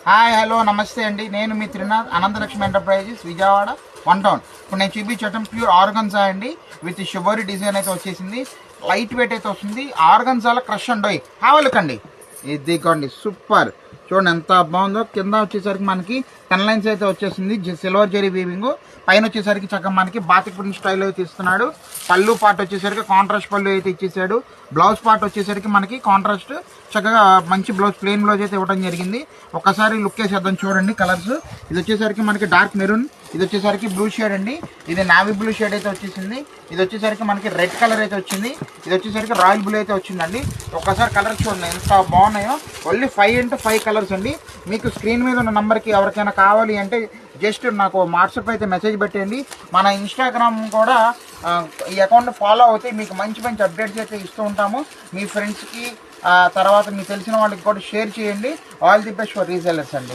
Hi hello నమస్తే అండి. నేను మీ త్రినాథ్ అనంతలక్ష్మి ఎంటర్ప్రైజెస్ విజయవాడ 1 టౌన్. ఇప్పుడు నేను చూపించటం ప్యూర్ ఆర్గన్జా అండి. విత్ షిబోరి డిజైన్ అయితే వచ్చేసింది. లైట్ వెయిట్ అయితే వస్తుంది. ఆర్గన్జాలో క్రష్ అండి హావలకండి. ఇదిగోండి సూపర్. చూడండి ఎంత బాగుందో. కింద వచ్చేసరికి మనకి 10 లైన్స్ అయితే వచ్చేసింది. Silver zari weaving. పైన వచ్చేసరికి చక్కగా మనకి బాతిక్ ప్రింట్ స్టైల్ అయితే ఇస్తున్నాడు. పళ్ళు పార్ట్ వచ్చేసరికి కాంట్రాస్ట్ పళ్ళు అయితే ఇచ్చేసాడు. బ్లౌజ్ పార్ట్ వచ్చేసరికి మనకి కాంట్రాస్ట్ చక్కగా మంచి బ్లౌజ్ ప్లెయిన్ బ్లౌజ్ అయితే ఇవ్వడం జరిగింది. ఒకసారి లుక్ వేసేద్దాం చూడండి కలర్స్. ఇది వచ్చేసరికి మనకి డార్క్ మెరూన్, ఇది వచ్చేసరికి బ్లూ షేడ్ అండి, ఇది నావీ బ్లూ షేడ్ అయితే వచ్చేసింది, ఇది వచ్చేసరికి మనకి రెడ్ కలర్ అయితే వచ్చింది, ఇది వచ్చేసరికి రాయల్ బ్లూ అయితే వచ్చిందండి. ఒకసారి కలర్స్ చూడండి ఎంత బాగున్నాయో. ఓన్లీ 5x5 కలర్స్ అండి. మీకు స్క్రీన్ మీద ఉన్న నెంబర్కి ఎవరికైనా కావాలి అంటే జస్ట్ నాకు వాట్సాప్ అయితే మెసేజ్ పెట్టండి. మన ఇన్స్టాగ్రామ్ కూడా ఈ అకౌంట్ ఫాలో అవుతే మీకు మంచి మంచి అప్డేట్స్ అయితే ఇస్తూ ఉంటాము. మీ ఫ్రెండ్స్కి తర్వాత మీకు తెలిసిన వాళ్ళకి కూడా షేర్ చేయండి. All the best for resellers అండి.